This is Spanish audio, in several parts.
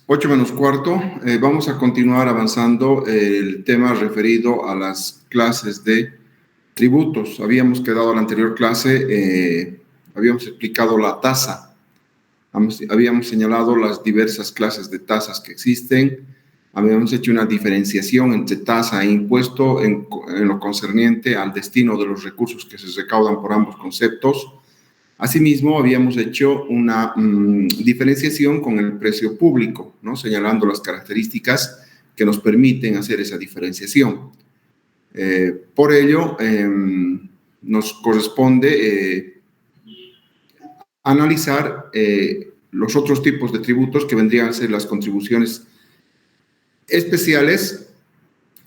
8 menos cuarto. Vamos a continuar avanzando el tema referido a las clases de tributos. Habíamos quedado en la anterior clase, habíamos explicado la tasa, habíamos señalado las diversas clases de tasas que existen, habíamos hecho una diferenciación entre tasa e impuesto en lo concerniente al destino de los recursos que se recaudan por ambos conceptos. Asimismo, habíamos hecho una diferenciación con el precio público, ¿no? Señalando las características que nos permiten hacer esa diferenciación. Por ello, nos corresponde analizar los otros tipos de tributos que vendrían a ser las contribuciones especiales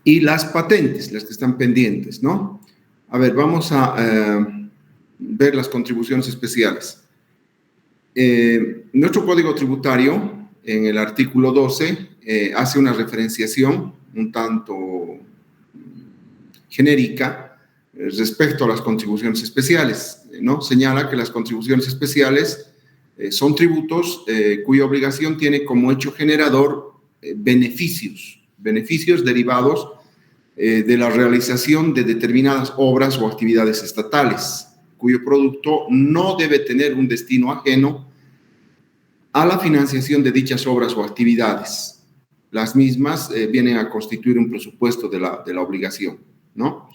y las patentes, las que están pendientes, ¿no? A ver, vamos a ver las contribuciones especiales. Nuestro Código Tributario, en el artículo 12, hace una referenciación un tanto genérica respecto a las contribuciones especiales, ¿no? Señala que las contribuciones especiales son tributos cuya obligación tiene como hecho generador beneficios derivados de la realización de determinadas obras o actividades estatales, cuyo producto no debe tener un destino ajeno a la financiación de dichas obras o actividades. Las mismas vienen a constituir un presupuesto de la obligación, ¿no?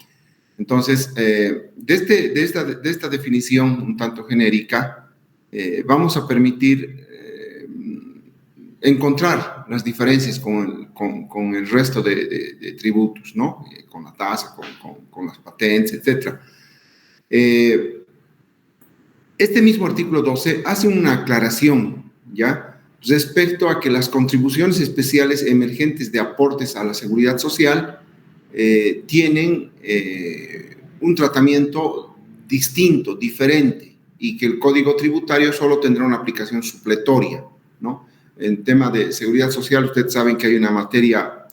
Entonces, de esta definición un tanto genérica, vamos a permitir encontrar las diferencias con el resto de tributos, ¿no? Con la tasa, con las patentes, etc. Este mismo artículo 12 hace una aclaración, ¿ya? Respecto a que las contribuciones especiales emergentes de aportes a la seguridad social tienen un tratamiento distinto, diferente, y que el Código Tributario solo tendrá una aplicación supletoria, ¿no? En tema de seguridad social, ustedes saben que hay una materia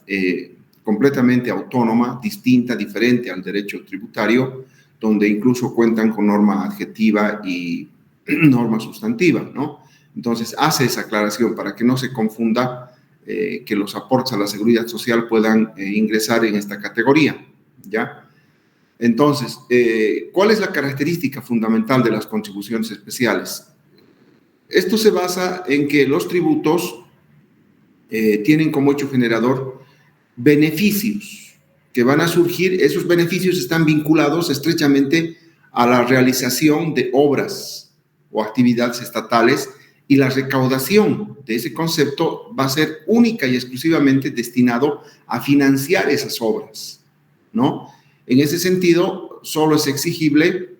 completamente autónoma, distinta, diferente al derecho tributario, donde incluso cuentan con norma adjetiva y norma sustantiva, ¿no? Entonces, hace esa aclaración para que no se confunda que los aportes a la seguridad social puedan ingresar en esta categoría, ¿ya? Entonces, ¿cuál es la característica fundamental de las contribuciones especiales? Esto se basa en que los tributos tienen como hecho generador beneficios que van a surgir. Esos beneficios están vinculados estrechamente a la realización de obras o actividades estatales, y la recaudación de ese concepto va a ser única y exclusivamente destinado a financiar esas obras, ¿no? En ese sentido, solo es exigible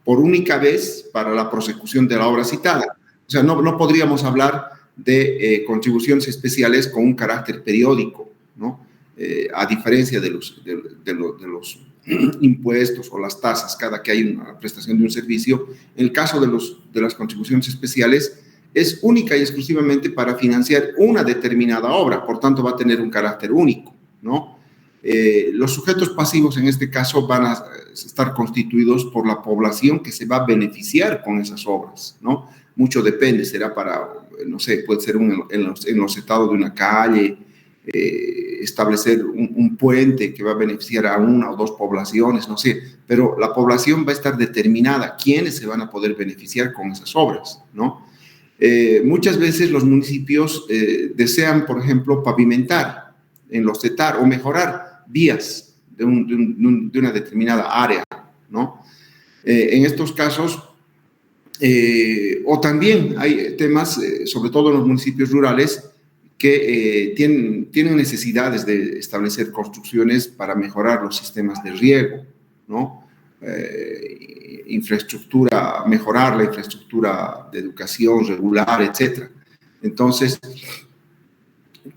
por única vez para la prosecución de la obra citada. O sea, no podríamos hablar de contribuciones especiales con un carácter periódico, ¿no? A diferencia de los impuestos o las tasas cada que hay una prestación de un servicio. En el caso de las contribuciones especiales, es única y exclusivamente para financiar una determinada obra, por tanto va a tener un carácter único, ¿no? Los sujetos pasivos en este caso van a estar constituidos por la población que se va a beneficiar con esas obras, ¿no? Mucho depende, será para, no sé, puede ser en los estados de una calle, establecer un puente que va a beneficiar a una o dos poblaciones, no sé, pero la población va a estar determinada quiénes se van a poder beneficiar con esas obras, ¿no? Muchas veces los municipios desean, por ejemplo, pavimentar, enlocetar o mejorar vías de una determinada área, ¿no? En estos casos, o también hay temas, sobre todo en los municipios rurales, que tienen necesidades de establecer construcciones para mejorar los sistemas de riego, ¿no? Infraestructura, mejorar la infraestructura de educación regular, etc. Entonces,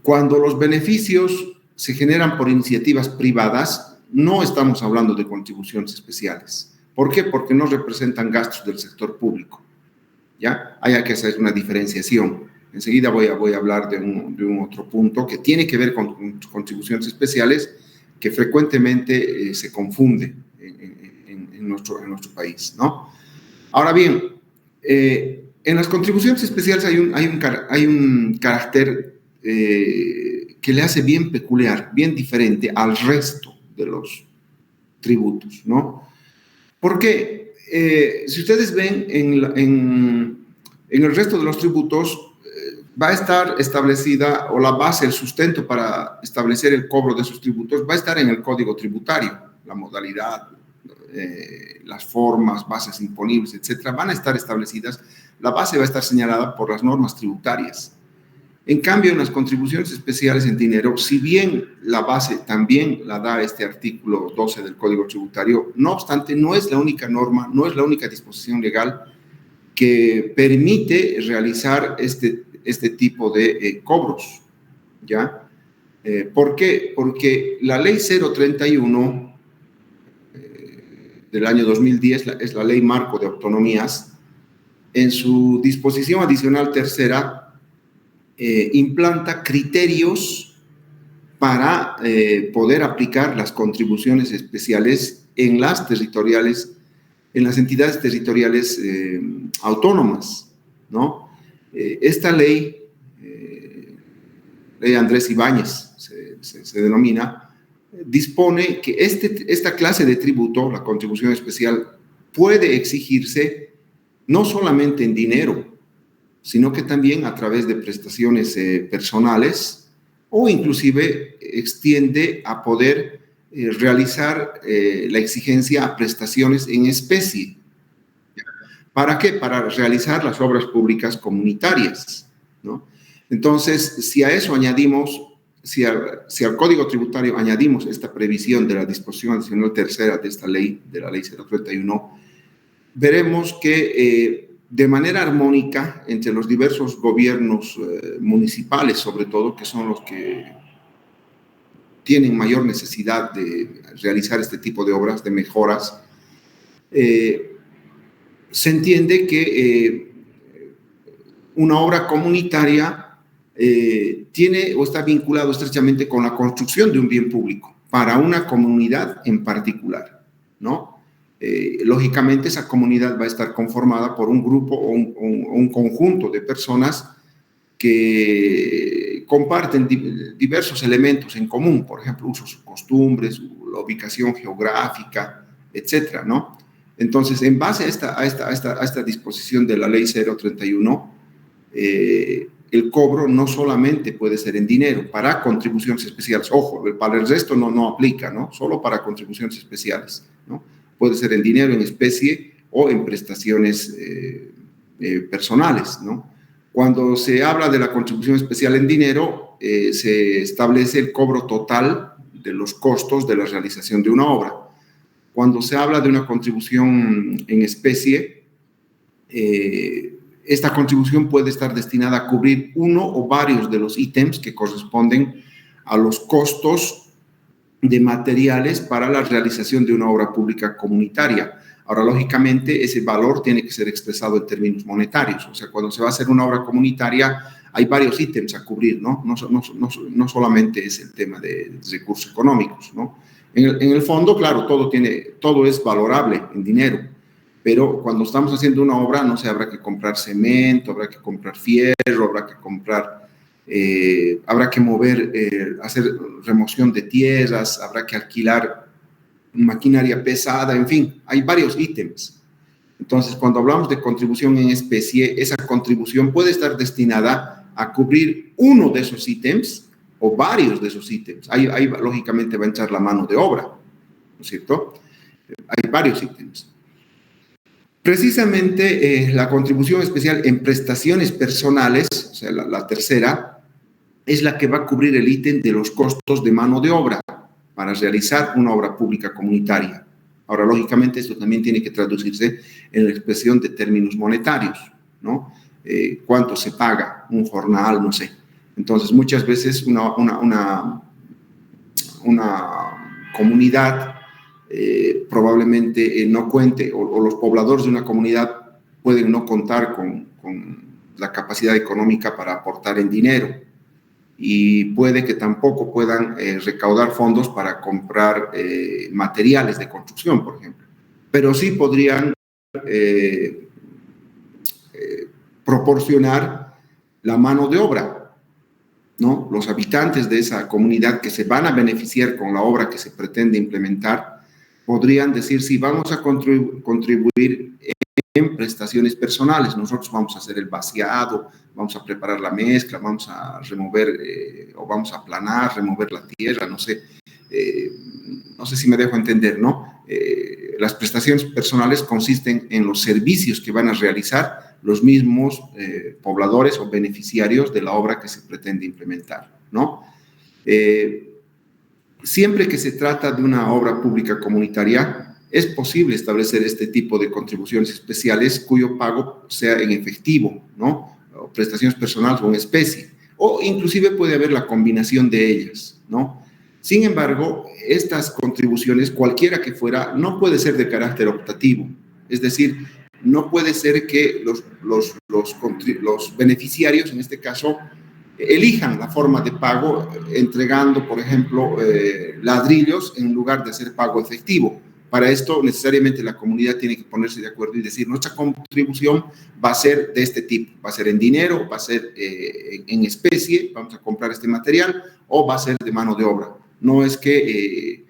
cuando los beneficios se generan por iniciativas privadas, no estamos hablando de contribuciones especiales. ¿Por qué? Porque no representan gastos del sector público, ¿ya? Hay que hacer una diferenciación. Enseguida voy a hablar de un otro punto que tiene que ver con contribuciones especiales, que frecuentemente se confunde en nuestro país, ¿no? Ahora bien, En las contribuciones especiales hay un carácter que le hace bien peculiar, bien diferente al resto de los tributos, ¿no? Porque si ustedes ven en el resto de los tributos, va a estar establecida, o la base, el sustento para establecer el cobro de esos tributos va a estar en el Código Tributario, la modalidad, las formas, bases imponibles, etcétera, van a estar establecidas. La base va a estar señalada por las normas tributarias. En cambio, en las contribuciones especiales en dinero, si bien la base también la da este artículo 12 del Código Tributario, no obstante, no es la única norma, no es la única disposición legal que permite realizar este tipo de cobros, ¿ya? ¿Por qué? Porque la Ley 031 del año 2010 es la Ley Marco de Autonomías. En su disposición adicional tercera, implanta criterios para poder aplicar las contribuciones especiales en las territoriales, en las entidades territoriales autónomas, ¿no? Esta ley, ley Andrés Ibáñez se denomina, dispone que esta clase de tributo, la contribución especial, puede exigirse no solamente en dinero, sino que también a través de prestaciones personales, o inclusive extiende a poder realizar la exigencia a prestaciones en especie. ¿Para qué? Para realizar las obras públicas comunitarias, ¿no? Entonces, si a eso añadimos, si al Código Tributario añadimos esta previsión de la disposición adicional tercera de esta ley, de la Ley 031, veremos que de manera armónica entre los diversos gobiernos municipales, sobre todo, que son los que tienen mayor necesidad de realizar este tipo de obras, de mejoras, se entiende que una obra comunitaria tiene o está vinculado estrechamente con la construcción de un bien público para una comunidad en particular, ¿no? Lógicamente, esa comunidad va a estar conformada por un grupo o un conjunto de personas que comparten diversos elementos en común, por ejemplo, usos, costumbres, la ubicación geográfica, etcétera, ¿no? Entonces, en base a esta disposición de la Ley 031, el cobro no solamente puede ser en dinero, para contribuciones especiales. Ojo, para el resto no aplica, ¿no? Solo para contribuciones especiales, ¿no? Puede ser en dinero, en especie o en prestaciones personales, ¿no? Cuando se habla de la contribución especial en dinero, se establece el cobro total de los costos de la realización de una obra. Cuando se habla de una contribución en especie, esta contribución puede estar destinada a cubrir uno o varios de los ítems que corresponden a los costos de materiales para la realización de una obra pública comunitaria. Ahora, lógicamente, ese valor tiene que ser expresado en términos monetarios. O sea, cuando se va a hacer una obra comunitaria, hay varios ítems a cubrir, ¿no? No solamente es el tema de recursos económicos, ¿no? En el fondo, claro, todo es valorable en dinero, pero cuando estamos haciendo una obra, no sé, habrá que comprar cemento, habrá que comprar fierro, habrá que mover, hacer remoción de tierras, habrá que alquilar maquinaria pesada, en fin, hay varios ítems. Entonces, cuando hablamos de contribución en especie, esa contribución puede estar destinada a cubrir uno de esos ítems o varios de esos ítems. Ahí lógicamente va a entrar la mano de obra, ¿no es cierto? Hay varios ítems. Precisamente la contribución especial en prestaciones personales, o sea, la tercera, es la que va a cubrir el ítem de los costos de mano de obra para realizar una obra pública comunitaria. Ahora, lógicamente, esto también tiene que traducirse en la expresión de términos monetarios, ¿no? ¿Cuánto se paga? Un jornal, no sé. Entonces, muchas veces una comunidad probablemente no cuente, o los pobladores de una comunidad pueden no contar con la capacidad económica para aportar en dinero, y puede que tampoco puedan recaudar fondos para comprar materiales de construcción, por ejemplo. Pero sí podrían proporcionar la mano de obra, ¿no? Los habitantes de esa comunidad que se van a beneficiar con la obra que se pretende implementar podrían decir, sí, vamos a contribuir en prestaciones personales. Nosotros vamos a hacer el vaciado, vamos a preparar la mezcla, vamos a remover o vamos a aplanar, remover la tierra, no sé. No sé si me dejo entender, ¿no? Las prestaciones personales consisten en los servicios que van a realizar los mismos pobladores o beneficiarios de la obra que se pretende implementar, ¿no? Siempre que se trata de una obra pública comunitaria, es posible establecer este tipo de contribuciones especiales cuyo pago sea en efectivo, ¿no? O prestaciones personales o en especie, o inclusive puede haber la combinación de ellas, ¿no? Sin embargo, estas contribuciones, cualquiera que fuera, no puede ser de carácter optativo, es decir, no puede ser que los beneficiarios, en este caso, elijan la forma de pago entregando, por ejemplo, ladrillos en lugar de hacer pago efectivo. Para esto, necesariamente la comunidad tiene que ponerse de acuerdo y decir, nuestra contribución va a ser de este tipo, va a ser en dinero, va a ser en especie, vamos a comprar este material, o va a ser de mano de obra. No es que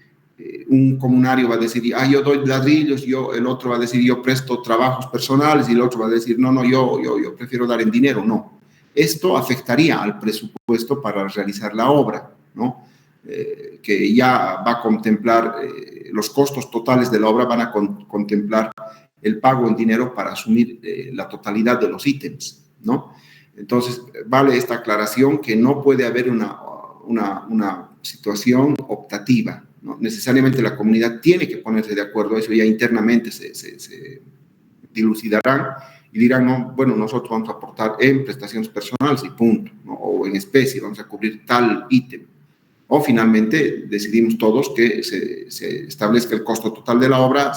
un comunario va a decir, yo doy ladrillos, el otro va a decir, yo presto trabajos personales, y el otro va a decir, no, yo prefiero dar en dinero. No. Esto afectaría al presupuesto para realizar la obra, ¿no? Que ya va a contemplar los costos totales de la obra, van a contemplar el pago en dinero para asumir la totalidad de los ítems, ¿no? Entonces, vale esta aclaración que no puede haber una situación optativa, ¿no? Necesariamente la comunidad tiene que ponerse de acuerdo, eso ya internamente se dilucidarán y dirán, no, bueno, nosotros vamos a aportar en prestaciones personales y punto, ¿no? O en especie, vamos a cubrir tal ítem. O finalmente decidimos todos que se establezca el costo total de la obra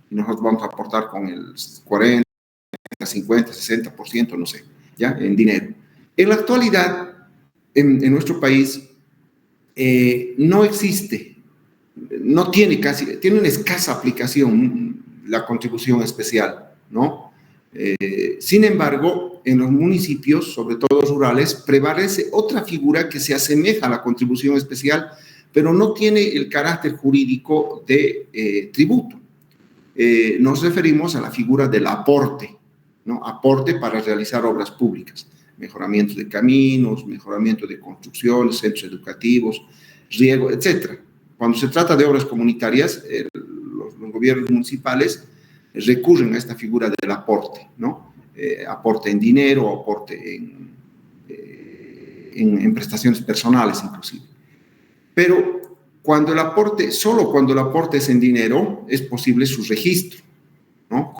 y nosotros vamos a aportar con el 40, 50, 60%, no sé, ya, en dinero. En la actualidad, en nuestro país, no existe, tiene una escasa aplicación la contribución especial, ¿no? Sin embargo, en los municipios, sobre todo rurales, prevalece otra figura que se asemeja a la contribución especial, pero no tiene el carácter jurídico de tributo. Nos referimos a la figura del aporte, ¿no? Aporte para realizar obras públicas, mejoramiento de caminos, mejoramiento de construcciones, centros educativos, riego, etc. Cuando se trata de obras comunitarias, los gobiernos municipales recurren a esta figura del aporte, ¿no? Aporte en dinero, aporte en prestaciones personales inclusive. Pero solo cuando el aporte es en dinero, es posible su registro, ¿no?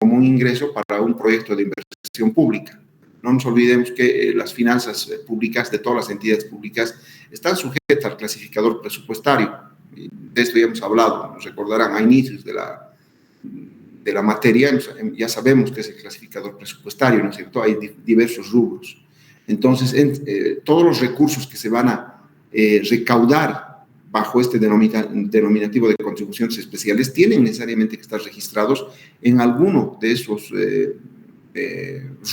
Como un ingreso para un proyecto de inversión pública. No nos olvidemos que las finanzas públicas de todas las entidades públicas están sujetas al clasificador presupuestario. De esto ya hemos hablado, nos recordarán a inicios de la materia, ya sabemos que es el clasificador presupuestario, ¿no es cierto? Hay diversos rubros. Entonces, todos los recursos que se van a recaudar bajo este denominativo de contribuciones especiales tienen necesariamente que estar registrados en alguno de esos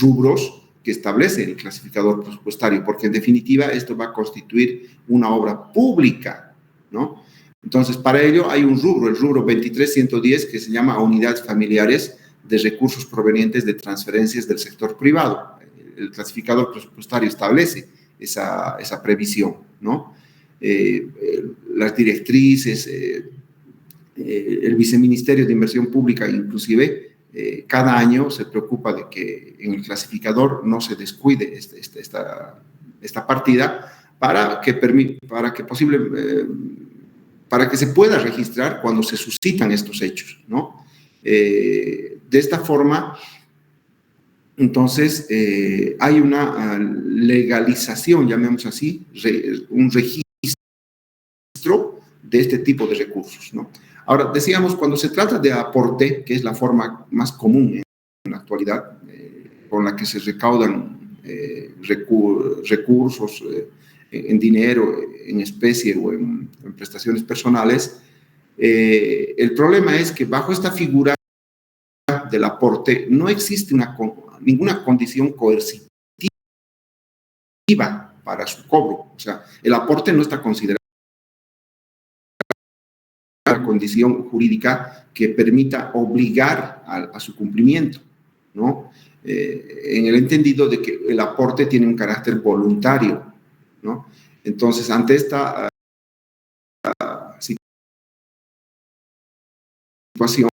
rubros que establece el clasificador presupuestario, porque en definitiva esto va a constituir una obra pública, ¿no? Entonces, para ello hay un rubro, el rubro 23110, que se llama unidades familiares de recursos provenientes de transferencias del sector privado. El clasificador presupuestario establece esa previsión, ¿no? Las directrices, el Viceministerio de Inversión Pública, inclusive, cada año se preocupa de que en el clasificador no se descuide esta partida para que se pueda registrar cuando se suscitan estos hechos, ¿no? De esta forma, entonces, hay una legalización, llamemos así, un registro de este tipo de recursos, ¿no? Ahora, decíamos, cuando se trata de aporte, que es la forma más común en la actualidad, con la que se recaudan recursos en dinero, en especie o en prestaciones personales, el problema es que bajo esta figura del aporte no existe ninguna condición coercitiva para su cobro. O sea, el aporte no está considerado una condición jurídica que permita obligar a su cumplimiento, ¿no? En el entendido de que el aporte tiene un carácter voluntario, ¿no? Entonces, ante esta situación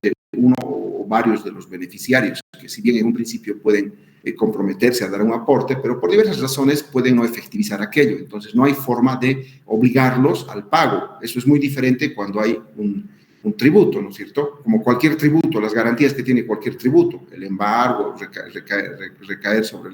de uno o varios de los beneficiarios, que si bien en un principio pueden comprometerse a dar un aporte, pero por diversas razones pueden no efectivizar aquello. Entonces, no hay forma de obligarlos al pago. Eso es muy diferente cuando hay un tributo, ¿no es cierto? Como cualquier tributo, las garantías que tiene cualquier tributo, el embargo, recaer sobre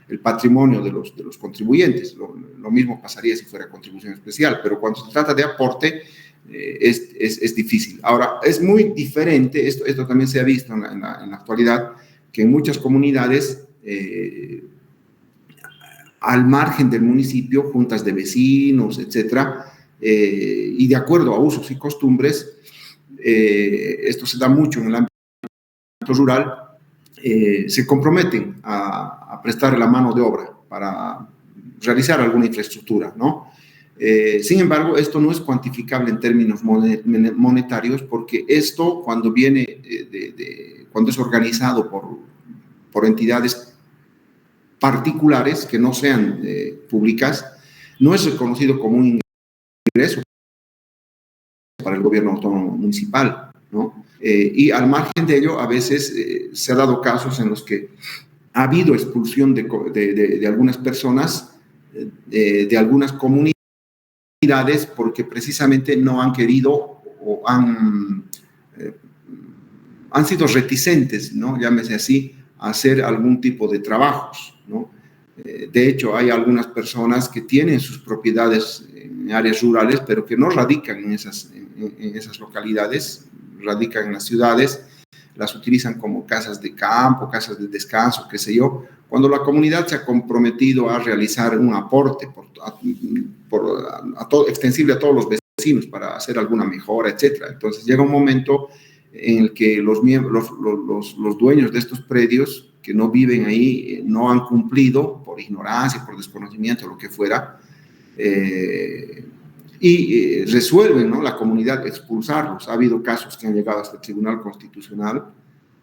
el patrimonio de los contribuyentes. Lo mismo pasaría si fuera contribución especial, pero cuando se trata de aporte, es difícil. Ahora, es muy diferente, esto también se ha visto en la actualidad, que en muchas comunidades, al margen del municipio, juntas de vecinos, etcétera, y de acuerdo a usos y costumbres, esto se da mucho en el ámbito rural, se comprometen a prestar la mano de obra para realizar alguna infraestructura, ¿no? Sin embargo, esto no es cuantificable en términos monetarios, porque esto, cuando viene cuando es organizado por entidades particulares que no sean públicas, no es reconocido como un ingreso para el gobierno autónomo municipal, ¿no? Y al margen de ello, a veces se ha dado casos en los que ha habido expulsión de algunas personas, de algunas comunidades, porque precisamente no han querido o han sido reticentes, ¿no? Llámese así, a hacer algún tipo de trabajos, ¿no? De hecho, hay algunas personas que tienen sus propiedades en áreas rurales, pero que no radican en esas localidades, radican en las ciudades, las utilizan como casas de campo, casas de descanso, qué sé yo, cuando la comunidad se ha comprometido a realizar un aporte extensible a todos los vecinos para hacer alguna mejora, etcétera. Entonces llega un momento en el que los dueños de estos predios que no viven ahí no han cumplido por ignorancia, por desconocimiento, lo que fuera, y resuelven, ¿no?, la comunidad expulsarlos. Ha habido casos que han llegado hasta el Tribunal Constitucional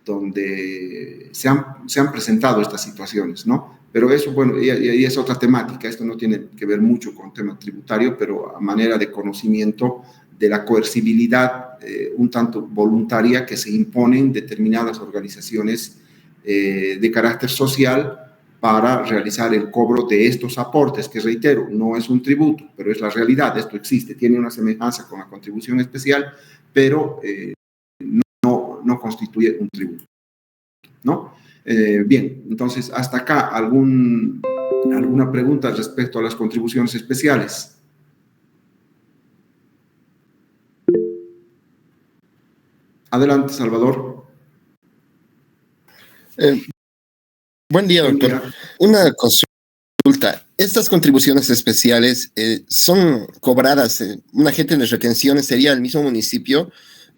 donde se han presentado estas situaciones, ¿no? Pero eso, bueno, y es otra temática. Esto no tiene que ver mucho con tema tributario, pero a manera de conocimiento de la coercibilidad un tanto voluntaria que se imponen determinadas organizaciones de carácter social para realizar el cobro de estos aportes, que reitero, no es un tributo, pero es la realidad, esto existe, tiene una semejanza con la contribución especial, pero no constituye un tributo, ¿no? Bien, entonces, hasta acá, ¿alguna pregunta respecto a las contribuciones especiales? Adelante, Salvador. Buen día, doctor. Buen día. Una consulta. Estas contribuciones especiales son cobradas, un agente de retenciones sería el mismo municipio.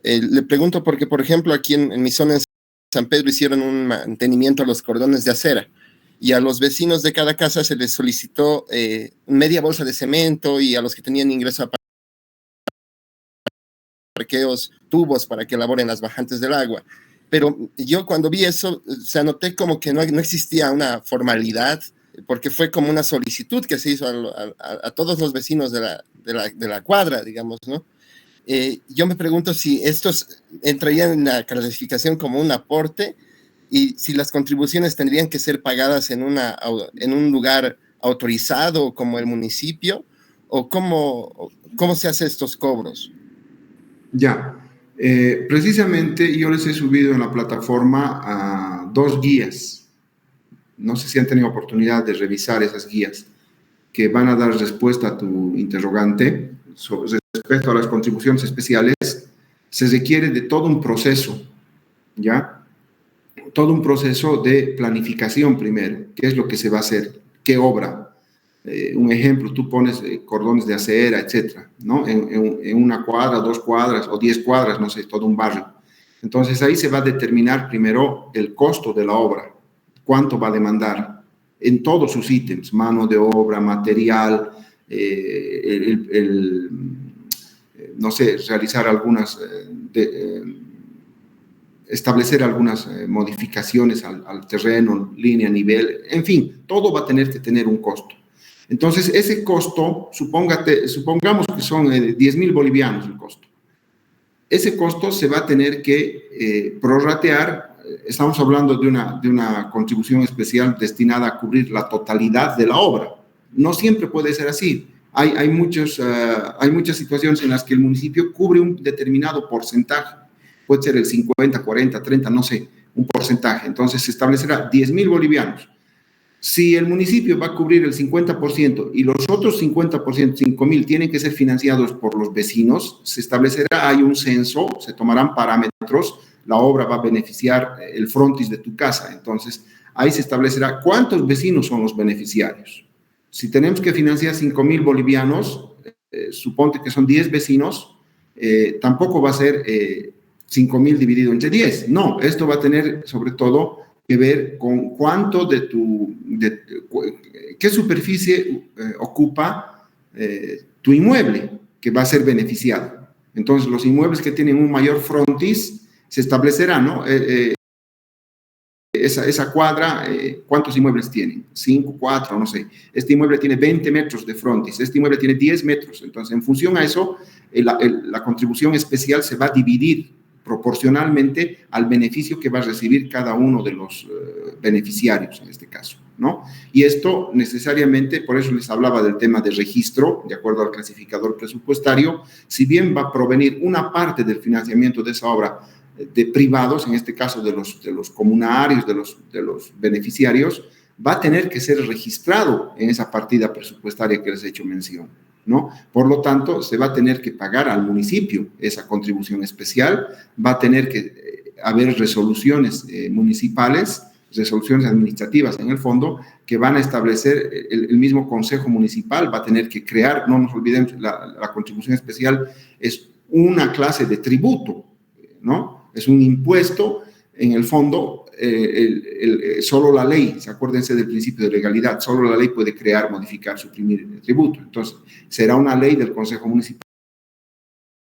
Le pregunto porque, por ejemplo, aquí en mi zona en San Pedro hicieron un mantenimiento a los cordones de acera y a los vecinos de cada casa se les solicitó media bolsa de cemento, y a los que tenían ingreso a parqueos, tubos para que elaboren las bajantes del agua. Pero yo cuando vi eso, se noté como que no existía una formalidad, porque fue como una solicitud que se hizo a todos los vecinos de la cuadra, digamos, ¿no? Yo me pregunto si estos entrarían en la clasificación como un aporte y si las contribuciones tendrían que ser pagadas en un lugar autorizado como el municipio, o cómo se hacen estos cobros. Ya. Precisamente yo les he subido en la plataforma a 2 guías. No sé si han tenido oportunidad de revisar esas guías que van a dar respuesta a tu interrogante. Respecto a las contribuciones especiales, se requiere de todo un proceso, ¿ya? Todo un proceso de planificación primero. ¿Qué es lo que se va a hacer? ¿Qué obra? Un ejemplo, tú pones cordones de acera, etcétera, ¿no? En una cuadra, 2 cuadras o 10 cuadras, no sé, todo un barrio. Entonces ahí se va a determinar primero el costo de la obra, cuánto va a demandar en todos sus ítems, mano de obra, material, no sé, realizar algunas, establecer algunas modificaciones al terreno, línea, nivel, en fin, todo va a tener que tener un costo. Entonces, ese costo, supongamos que son 10.000 bolivianos el costo. Ese costo se va a tener que prorratear. Estamos hablando de una contribución especial destinada a cubrir la totalidad de la obra. No siempre puede ser así. Hay muchas situaciones en las que el municipio cubre un determinado porcentaje. Puede ser el 50, 40, 30, no sé, un porcentaje. Entonces se establecerá 10.000 bolivianos. Si el municipio va a cubrir el 50% y los otros 50%, 5.000, tienen que ser financiados por los vecinos, se establecerá, hay un censo, se tomarán parámetros, la obra va a beneficiar el frontis de tu casa. Entonces, ahí se establecerá cuántos vecinos son los beneficiarios. Si tenemos que financiar 5.000 bolivianos, suponte que son 10 vecinos, tampoco va a ser 5.000 dividido entre 10. No, esto va a tener sobre todo que ver con cuánto qué superficie ocupa tu inmueble que va a ser beneficiado. Entonces, los inmuebles que tienen un mayor frontis se establecerá, ¿no? Esa cuadra, ¿cuántos inmuebles tienen? 5, 4, no sé. Este inmueble tiene 20 metros de frontis, este inmueble tiene 10 metros. Entonces, en función a eso, la contribución especial se va a dividir proporcionalmente al beneficio que va a recibir cada uno de los beneficiarios, en este caso, ¿no? Y esto necesariamente, por eso les hablaba del tema de registro, de acuerdo al clasificador presupuestario, si bien va a provenir una parte del financiamiento de esa obra de privados, en este caso de los comunarios, de los beneficiarios, va a tener que ser registrado en esa partida presupuestaria que les he hecho mención, ¿no? Por lo tanto, se va a tener que pagar al municipio esa contribución especial, va a tener que haber resoluciones municipales, resoluciones administrativas en el fondo, que van a establecer el mismo Consejo Municipal, va a tener que crear, no nos olvidemos, la contribución especial es una clase de tributo, ¿no? Es un impuesto, en el fondo, solo la ley, acuérdense del principio de legalidad, solo la ley puede crear, modificar, suprimir el tributo. Entonces, será una ley del Consejo Municipal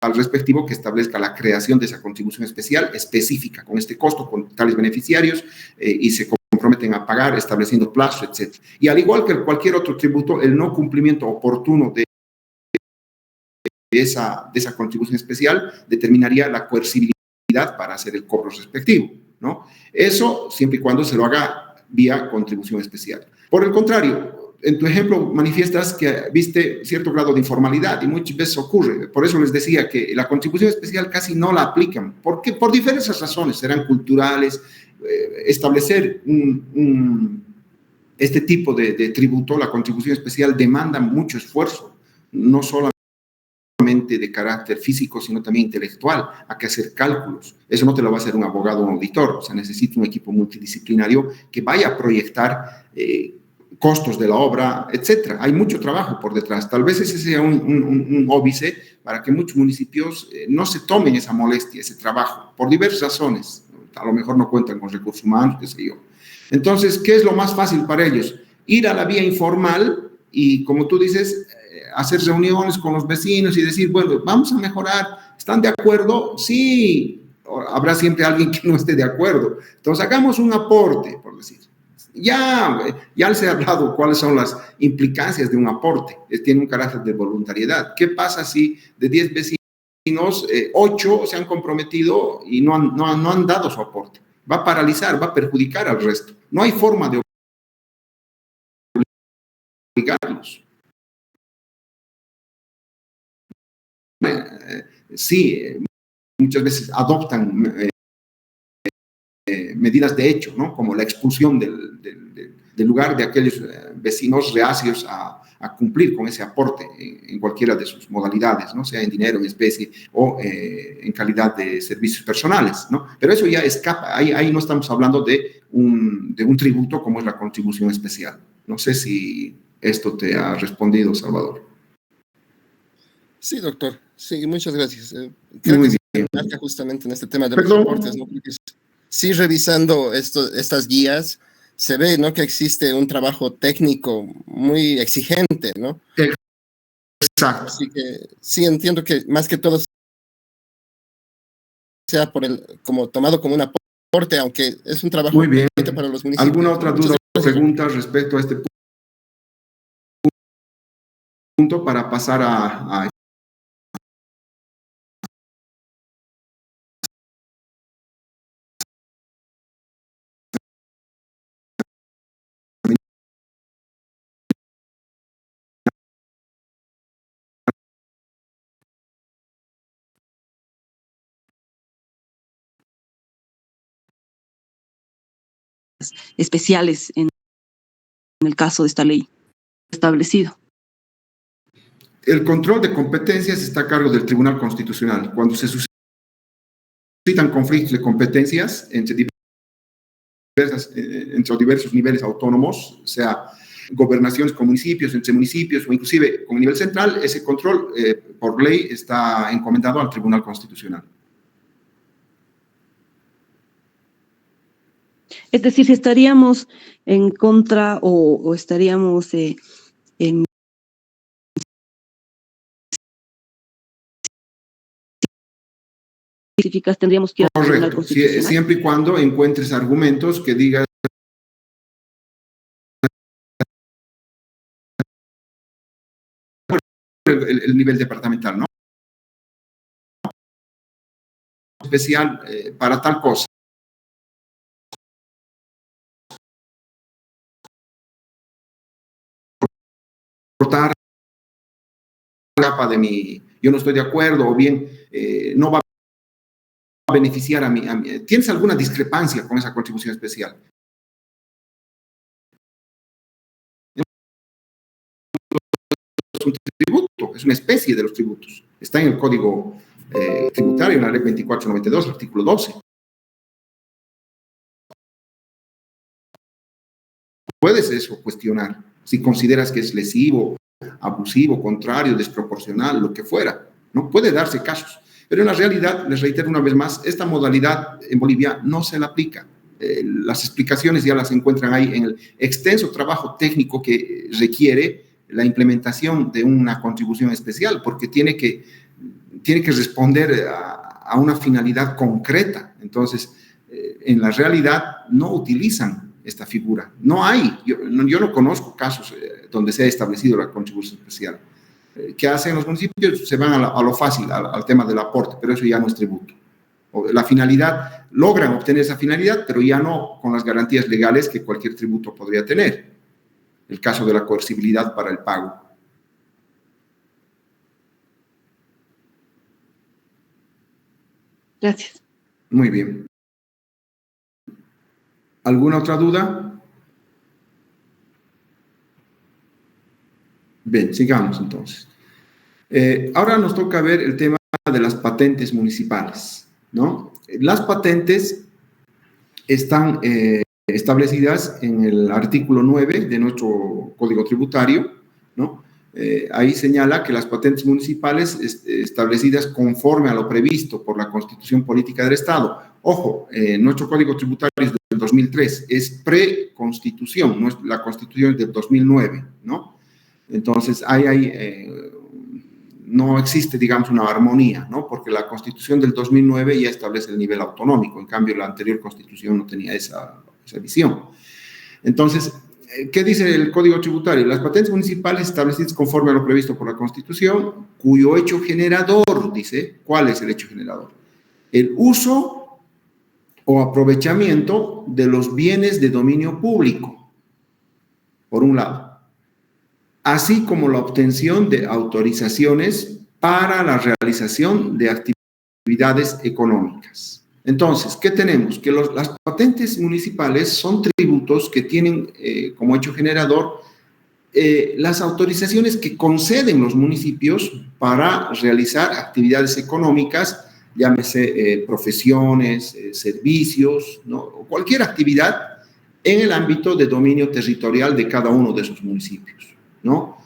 al respectivo que establezca la creación de esa contribución especial específica, con este costo, con tales beneficiarios, y se comprometen a pagar, estableciendo plazo, etc. Y al igual que cualquier otro tributo, el no cumplimiento oportuno de esa contribución especial determinaría la coercibilidad para hacer el cobro respectivo, ¿no? Eso siempre y cuando se lo haga vía contribución especial. Por el contrario, en tu ejemplo manifiestas que viste cierto grado de informalidad y muchas veces ocurre. Por eso les decía que la contribución especial casi no la aplican, porque por diversas razones, serán culturales, establecer este tipo de tributo, la contribución especial, demanda mucho esfuerzo, no solamente de carácter físico, sino también intelectual. Hay que hacer cálculos. Eso no te lo va a hacer un abogado o un auditor. O sea, necesita un equipo multidisciplinario que vaya a proyectar costos de la obra, etcétera. Hay mucho trabajo por detrás. Tal vez ese sea un óbice para que muchos municipios no se tomen esa molestia, ese trabajo, por diversas razones. A lo mejor no cuentan con recursos humanos, qué sé yo. Entonces, ¿qué es lo más fácil para ellos? Ir a la vía informal y, como tú dices, hacer reuniones con los vecinos y decir, bueno, vamos a mejorar. ¿Están de acuerdo? Sí. Habrá siempre alguien que no esté de acuerdo. Entonces, hagamos un aporte, por decir. Ya les he hablado cuáles son las implicancias de un aporte. Tiene un carácter de voluntariedad. ¿Qué pasa si de 10 vecinos, 8 se han comprometido y no han dado su aporte? Va a paralizar, va a perjudicar al resto. No hay forma de obligarlos. Sí, muchas veces adoptan medidas de hecho, ¿no? Como la expulsión del lugar de aquellos vecinos reacios a cumplir con ese aporte en cualquiera de sus modalidades, ¿no? Sea en dinero, en especie o en calidad de servicios personales, ¿no? Pero eso ya escapa, ahí no estamos hablando de un tributo como es la contribución especial. No sé si esto te ha respondido, Salvador. Sí, doctor. Sí, muchas gracias. Creo Muy que se bien. enmarca justamente en este tema de los Perdón. reportes, ¿no? Porque sí, revisando estas guías, se ve, ¿no?, que existe un trabajo técnico muy exigente, ¿no? Exacto. Así que sí entiendo que más que todo sea como tomado como un aporte, aunque es un trabajo Muy bien. para los municipios. ¿Alguna otra duda o pregunta respecto a este punto para pasar a especiales en el caso de esta ley establecido? El control de competencias está a cargo del Tribunal Constitucional. Cuando se suscitan conflictos de competencias entre diversos niveles autónomos, sea gobernaciones con municipios, entre municipios o inclusive con el nivel central, ese control por ley está encomendado al Tribunal Constitucional. Es decir, si estaríamos en contra o estaríamos en específicas, tendríamos que ir al Tribunal Correcto, Constitucional. siempre y cuando encuentres argumentos que digan el nivel departamental, ¿no? Especial para tal cosa. Cortar la capa de mi, yo no estoy de acuerdo, o bien no va a beneficiar a mí. ¿Tienes alguna discrepancia con esa contribución especial? Es un tributo, es una especie de los tributos. Está en el Código Tributario, en la Ley 2492, artículo 12. Puedes eso cuestionar, si consideras que es lesivo, abusivo, contrario, desproporcional, lo que fuera, ¿no? Puede darse casos, pero en la realidad, les reitero una vez más, esta modalidad en Bolivia no se la aplica. Las explicaciones ya las encuentran ahí en el extenso trabajo técnico que requiere la implementación de una contribución especial, porque tiene que responder a una finalidad concreta. Entonces, en la realidad no utilizan esta figura. No hay, yo no conozco casos donde se ha establecido la contribución especial. ¿Qué hacen los municipios? Se van a lo fácil, al tema del aporte, pero eso ya no es tributo. La finalidad, logran obtener esa finalidad, pero ya no con las garantías legales que cualquier tributo podría tener. El caso de la coercibilidad para el pago. Gracias. Muy bien. ¿Alguna otra duda? Bien, sigamos entonces. Ahora nos toca ver el tema de las patentes municipales, ¿no? Las patentes están establecidas en el artículo 9 de nuestro Código Tributario, ¿no? Ahí señala que las patentes municipales establecidas conforme a lo previsto por la Constitución Política del Estado. Ojo, nuestro Código Tributario es del 2003, es pre-constitución, la Constitución es del 2009, ¿no? Entonces, no existe, digamos, una armonía, ¿no? Porque la Constitución del 2009 ya establece el nivel autonómico, en cambio la anterior Constitución no tenía esa visión. Entonces, ¿qué dice el Código Tributario? Las patentes municipales establecidas conforme a lo previsto por la Constitución, cuyo hecho generador, dice, ¿cuál es el hecho generador? El uso o aprovechamiento de los bienes de dominio público, por un lado, así como la obtención de autorizaciones para la realización de actividades económicas. Entonces, ¿qué tenemos? Que las patentes municipales son tributos que tienen como hecho generador las autorizaciones que conceden los municipios para realizar actividades económicas, llámese profesiones, servicios, ¿no? O cualquier actividad en el ámbito de dominio territorial de cada uno de esos municipios, ¿no?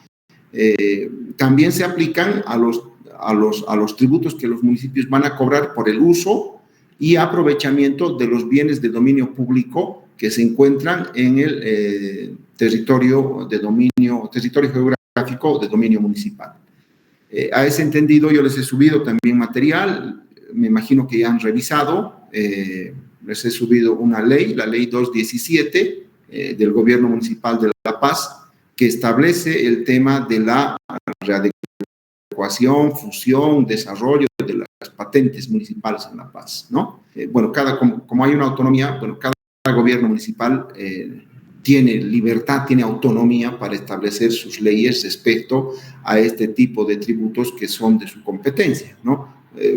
También se aplican a a los tributos que los municipios van a cobrar por el uso y aprovechamiento de los bienes de dominio público que se encuentran en el territorio geográfico de dominio municipal. A ese entendido yo les he subido también material, me imagino que ya han revisado, les he subido una ley, la ley 217 del Gobierno Municipal de La Paz, que establece el tema de la readecuación, fusión, desarrollo de las patentes municipales en La Paz, ¿no? Bueno, como hay una autonomía, bueno, cada gobierno municipal tiene libertad, tiene autonomía para establecer sus leyes respecto a este tipo de tributos que son de su competencia, ¿no?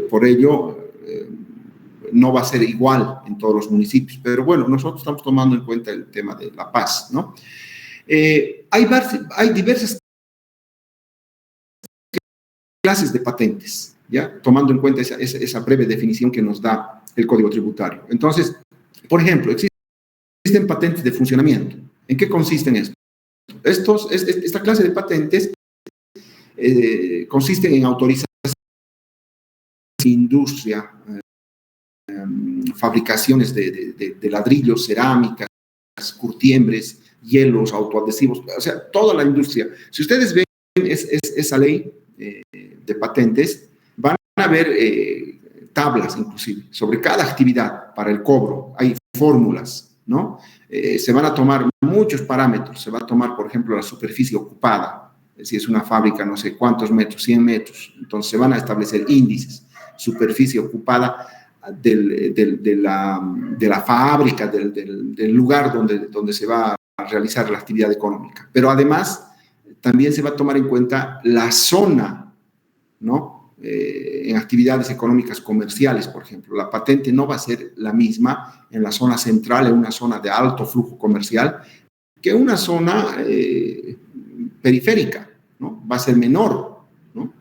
Por ello, no va a ser igual en todos los municipios, pero bueno, nosotros estamos tomando en cuenta el tema de La Paz, ¿no? Hay diversas clases de patentes, ¿ya? Tomando en cuenta esa breve definición que nos da el Código Tributario. Entonces, por ejemplo, existen patentes de funcionamiento. ¿En qué consisten esto? Esta clase de patentes consisten en autorizar industria, fabricaciones de ladrillos, cerámicas, curtiembres, hielos, autoadhesivos, o sea, toda la industria. Si ustedes ven esa ley de patentes, van a ver tablas, inclusive, sobre cada actividad para el cobro. Hay fórmulas, ¿no? Se van a tomar muchos parámetros. Se va a tomar, por ejemplo, la superficie ocupada. Si es una fábrica, no sé cuántos metros, 100 metros. Entonces, se van a establecer índices. Superficie ocupada de la fábrica, del lugar donde se va a realizar la actividad económica. Pero además, también se va a tomar en cuenta la zona, ¿no? En actividades económicas comerciales, por ejemplo. La patente no va a ser la misma en la zona central, en una zona de alto flujo comercial, que una zona periférica, ¿no? Va a ser menor, ¿no?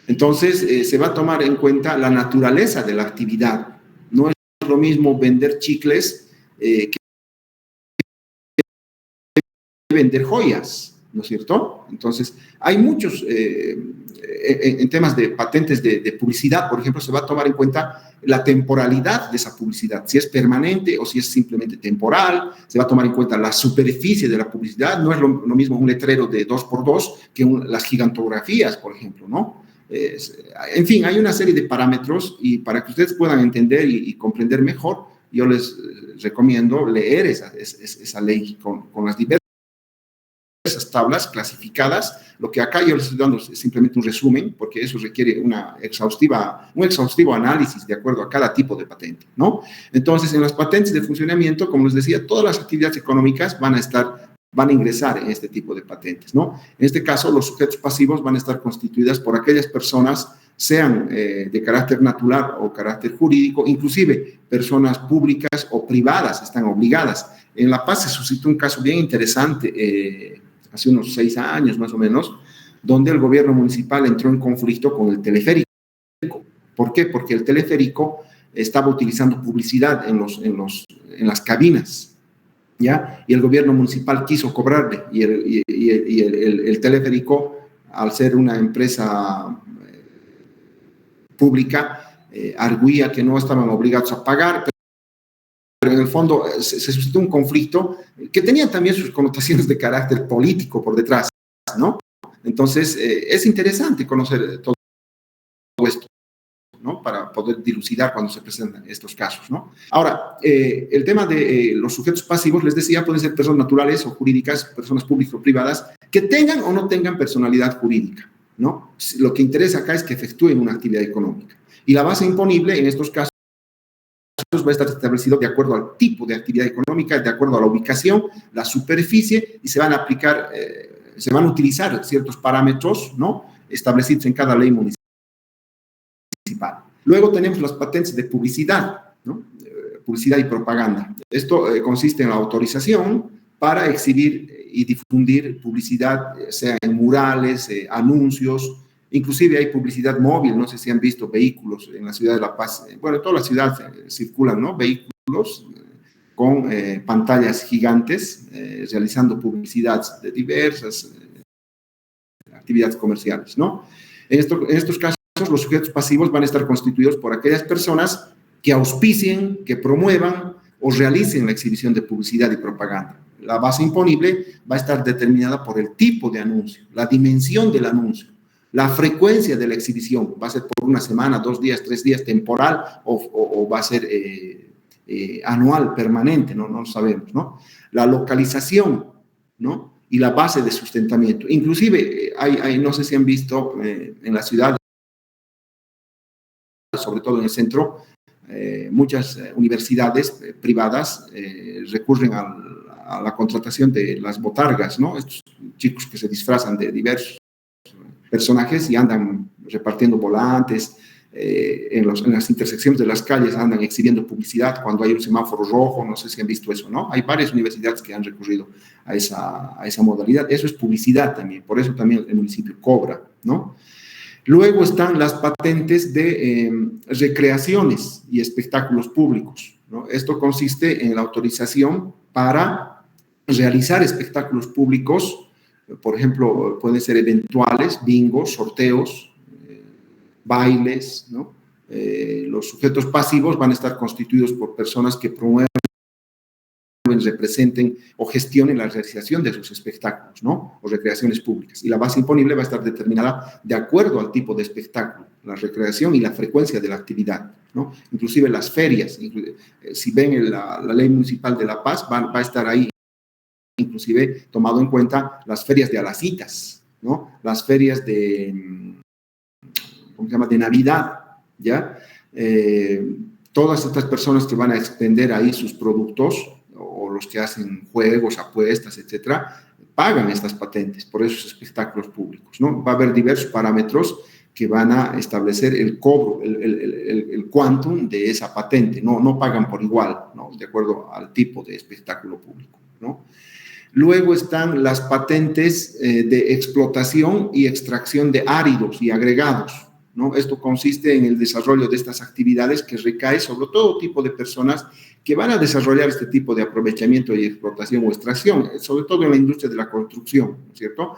Entonces, se va a tomar en cuenta la naturaleza de la actividad. No es lo mismo vender chicles que vender joyas, ¿no es cierto? Entonces, hay muchos, en temas de patentes de publicidad, por ejemplo, se va a tomar en cuenta la temporalidad de esa publicidad, si es permanente o si es simplemente temporal. Se va a tomar en cuenta la superficie de la publicidad. No es lo mismo un letrero de 2x2 que las gigantografías, por ejemplo, ¿no? En fin, hay una serie de parámetros, y para que ustedes puedan entender y comprender mejor, yo les recomiendo leer esa ley con las diversas tablas clasificadas. Lo que acá yo les estoy dando es simplemente un resumen, porque eso requiere un exhaustivo análisis de acuerdo a cada tipo de patente, ¿no? Entonces, en las patentes de funcionamiento, como les decía, todas las actividades económicas van a ingresar en este tipo de patentes, ¿no? En este caso, los sujetos pasivos van a estar constituidas por aquellas personas, sean de carácter natural o carácter jurídico, inclusive personas públicas o privadas están obligadas. En La Paz se suscitó un caso bien interesante, hace unos 6 años más o menos, donde el gobierno municipal entró en conflicto con el teleférico. ¿Por qué? Porque el teleférico estaba utilizando publicidad en las cabinas, ¿ya? Y el gobierno municipal quiso cobrarle, y el teleférico, al ser una empresa pública, arguía que no estaban obligados a pagar, pero en el fondo se suscitó un conflicto que tenía también sus connotaciones de carácter político por detrás, ¿no? Entonces, es interesante conocer todo esto, ¿no? Para poder dilucidar cuando se presentan estos casos, ¿no? Ahora, el tema de los sujetos pasivos, les decía, pueden ser personas naturales o jurídicas, personas públicas o privadas, que tengan o no tengan personalidad jurídica, ¿no? Lo que interesa acá es que efectúen una actividad económica. Y la base imponible en estos casos va a estar establecido de acuerdo al tipo de actividad económica, de acuerdo a la ubicación, la superficie, y se van a utilizar ciertos parámetros, ¿no? Establecidos en cada ley municipal. Luego tenemos las patentes de publicidad, ¿no? Publicidad y propaganda. Esto consiste en la autorización para exhibir y difundir publicidad, sea en murales, anuncios. Inclusive hay publicidad móvil. No sé si han visto vehículos en la ciudad de La Paz. Bueno, en toda la ciudad circulan, ¿no? Vehículos con pantallas gigantes realizando publicidad de diversas actividades comerciales, ¿no? En estos casos los sujetos pasivos van a estar constituidos por aquellas personas que auspicien, que promuevan o realicen la exhibición de publicidad y propaganda. La base imponible va a estar determinada por el tipo de anuncio, la dimensión del anuncio, la frecuencia de la exhibición. Va a ser por una semana, 2 días, 3 días, temporal o va a ser anual, permanente, no lo sabemos, ¿no? La localización, ¿no? Y la base de sustentamiento. Inclusive, no sé si han visto en la ciudad, sobre todo en el centro, muchas universidades privadas recurren a la contratación de las botargas, ¿no? Estos chicos que se disfrazan de diversos personajes y andan repartiendo volantes, en las intersecciones de las calles andan exhibiendo publicidad cuando hay un semáforo rojo, no sé si han visto eso, ¿no? Hay varias universidades que han recurrido a esa modalidad. Eso es publicidad también, por eso también el municipio cobra, ¿no? Luego están las patentes de recreaciones y espectáculos públicos, ¿no? Esto consiste en la autorización para realizar espectáculos públicos, por ejemplo, pueden ser eventuales, bingos, sorteos, bailes, ¿no? Los sujetos pasivos van a estar constituidos por personas que promueven, representen o gestionen la realización de sus espectáculos, ¿no? O recreaciones públicas. Y la base imponible va a estar determinada de acuerdo al tipo de espectáculo, la recreación y la frecuencia de la actividad, ¿no? Inclusive las ferias, si ven la ley municipal de La Paz, va a estar ahí, inclusive tomado en cuenta las ferias de Alacitas, ¿no? Las ferias de, ¿cómo se llama?, de Navidad, ¿ya? Todas estas personas que van a expender ahí sus productos, o los que hacen juegos, apuestas, etcétera, pagan estas patentes por esos espectáculos públicos, ¿no? Va a haber diversos parámetros que van a establecer el cobro, el quantum de esa patente, no pagan por igual, ¿no? De acuerdo al tipo de espectáculo público, ¿no? Luego están las patentes de explotación y extracción de áridos y agregados, ¿no? Esto consiste en el desarrollo de estas actividades que recae sobre todo tipo de personas que van a desarrollar este tipo de aprovechamiento y explotación o extracción, sobre todo en la industria de la construcción, ¿no es cierto?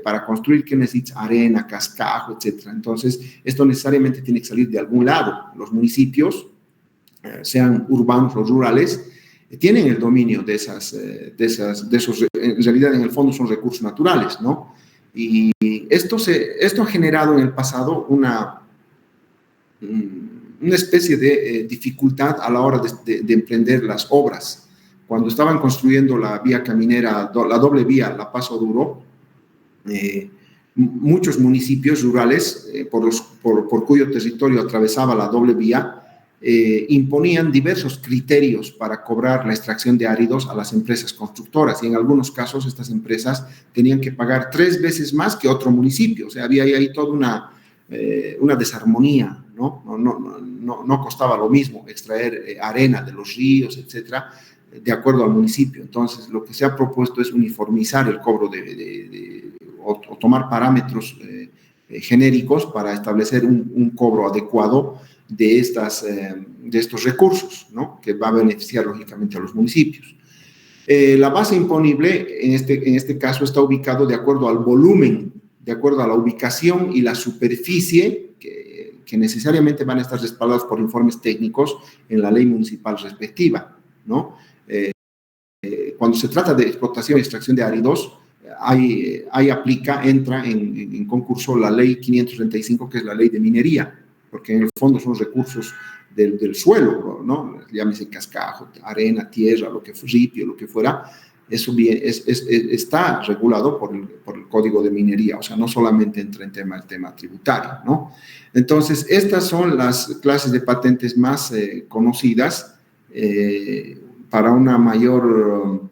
Para construir, ¿qué necesitas? Arena, cascajo, etcétera. Entonces, esto necesariamente tiene que salir de algún lado. Los municipios, sean urbanos o rurales, tienen el dominio de esos, en realidad en el fondo son recursos naturales, ¿no? Y esto ha generado en el pasado una especie de dificultad a la hora de emprender las obras. Cuando estaban construyendo la vía caminera, la doble vía La Paz-Oruro, muchos municipios rurales por cuyo territorio atravesaba la doble vía, imponían diversos criterios para cobrar la extracción de áridos a las empresas constructoras, y en algunos casos estas empresas tenían que pagar 3 veces más que otro municipio. O sea, había ahí toda una desarmonía, ¿no? No costaba lo mismo extraer arena de los ríos, etcétera, de acuerdo al municipio. Entonces, lo que se ha propuesto es uniformizar el cobro o tomar parámetros genéricos para establecer un cobro adecuado de estos recursos, ¿no? Que va a beneficiar lógicamente a los municipios. La base imponible en este caso está ubicado de acuerdo al volumen, de acuerdo a la ubicación y la superficie que necesariamente van a estar respaldados por informes técnicos en la ley municipal respectiva, ¿no? Cuando se trata de explotación y extracción de áridos, entra en concurso la ley 535, que es la ley de minería, porque en el fondo son recursos del suelo, ¿no? Llámese cascajo, arena, tierra, ripio, lo que fuera. Eso está regulado por el Código de Minería, o sea, no solamente entra en el tema tributario, ¿no? Entonces, estas son las clases de patentes más conocidas. Para una mayor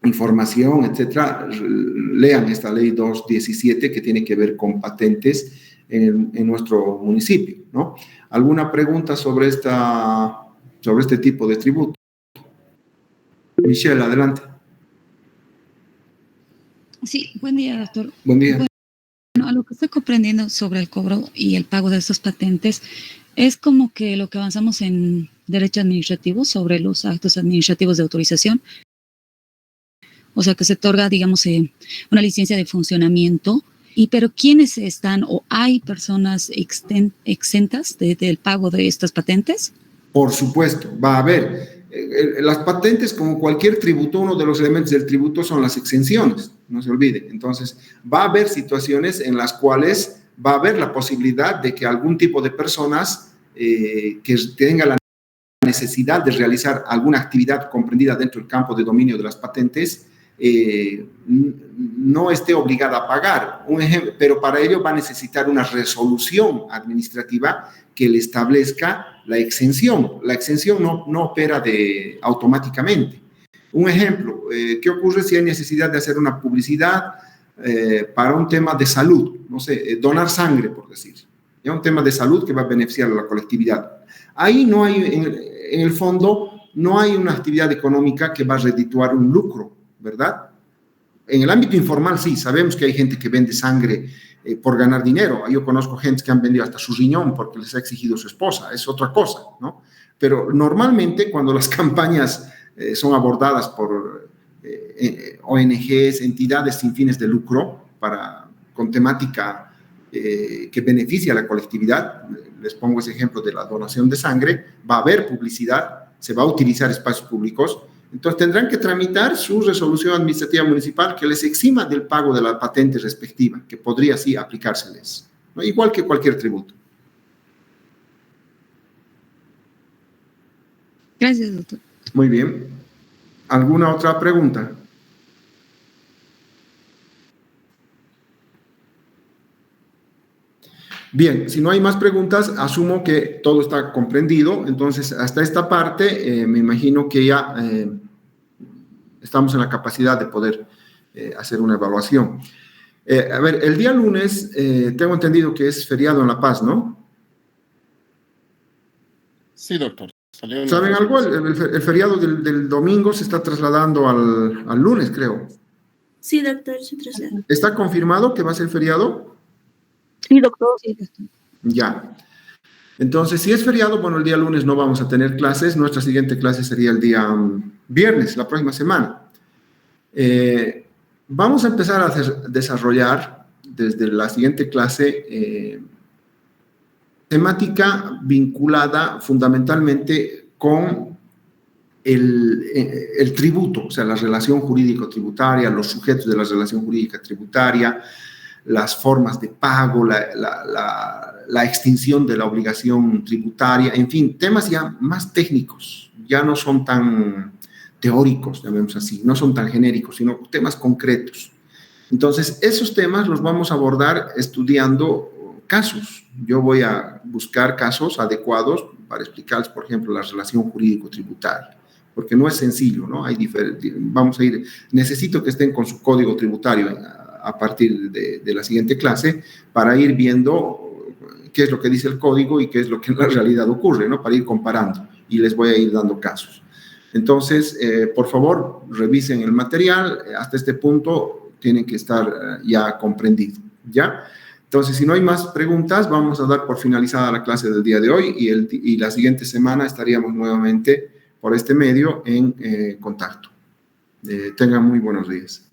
información, etcétera, lean esta ley 217 que tiene que ver con patentes en nuestro municipio, ¿no? ¿Alguna pregunta sobre este tipo de tributo? Michelle, adelante. Sí, buen día, doctor. Buen día. Bueno, a lo que estoy comprendiendo sobre el cobro y el pago de estos patentes, es como que lo que avanzamos en derecho administrativo sobre los actos administrativos de autorización. O sea, que se otorga, digamos, una licencia de funcionamiento Pero ¿quiénes están o hay personas exentas del pago de estas patentes? Por supuesto, va a haber. Las patentes, como cualquier tributo, uno de los elementos del tributo son las exenciones, no se olvide. Entonces, va a haber situaciones en las cuales va a haber la posibilidad de que algún tipo de personas que tenga la necesidad de realizar alguna actividad comprendida dentro del campo de dominio de las patentes, no esté obligada a pagar. Un ejemplo, pero para ello va a necesitar una resolución administrativa que le establezca la exención. La exención no opera automáticamente. Un ejemplo, ¿qué ocurre si hay necesidad de hacer una publicidad para un tema de salud? No sé, donar sangre, por decir. Es un tema de salud que va a beneficiar a la colectividad. Ahí no hay, en el fondo, no hay una actividad económica que va a redituar un lucro, ¿verdad? En el ámbito informal sí, sabemos que hay gente que vende sangre por ganar dinero. Yo conozco gente que han vendido hasta su riñón porque les ha exigido su esposa, es otra cosa, ¿no? Pero normalmente cuando las campañas son abordadas por ONGs, entidades sin fines de lucro, con temática que beneficia a la colectividad, les pongo ese ejemplo de la donación de sangre, va a haber publicidad, se va a utilizar espacios públicos, entonces tendrán que tramitar su resolución administrativa municipal que les exima del pago de la patente respectiva, que podría así aplicárseles, ¿no? Igual que cualquier tributo. Gracias, doctor. Muy bien. ¿Alguna otra pregunta? Bien, si no hay más preguntas, asumo que todo está comprendido. Entonces, hasta esta parte, me imagino que ya estamos en la capacidad de poder hacer una evaluación. A ver, el día lunes, tengo entendido que es feriado en La Paz, ¿no? Sí, doctor. ¿Saben algo? El feriado del domingo se está trasladando al lunes, creo. Sí, doctor, se traslada. ¿Está confirmado que va a ser feriado? Sí, doctor. Sí, doctor. Ya. Entonces, si es feriado, bueno, el día lunes no vamos a tener clases. Nuestra siguiente clase sería el día viernes, la próxima semana. Vamos a empezar a desarrollar desde la siguiente clase temática vinculada fundamentalmente con el tributo, o sea, la relación jurídico-tributaria, los sujetos de la relación jurídica tributaria, las formas de pago, la extinción de la obligación tributaria, en fin, temas ya más técnicos, ya no son tan teóricos, llamemos así, no son tan genéricos, sino temas concretos. Entonces, esos temas los vamos a abordar estudiando casos. Yo voy a buscar casos adecuados para explicarles, por ejemplo, la relación jurídico-tributaria, porque no es sencillo, ¿no? Vamos a ir, necesito que estén con su código tributario a partir de la siguiente clase para ir viendo qué es lo que dice el código y qué es lo que en la realidad ocurre, ¿no? Para ir comparando y les voy a ir dando casos. Entonces, por favor, revisen el material. Hasta este punto tienen que estar ya comprendido, ¿ya? Entonces, si no hay más preguntas, vamos a dar por finalizada la clase del día de hoy y la siguiente semana estaríamos nuevamente por este medio en contacto. Tengan muy buenos días.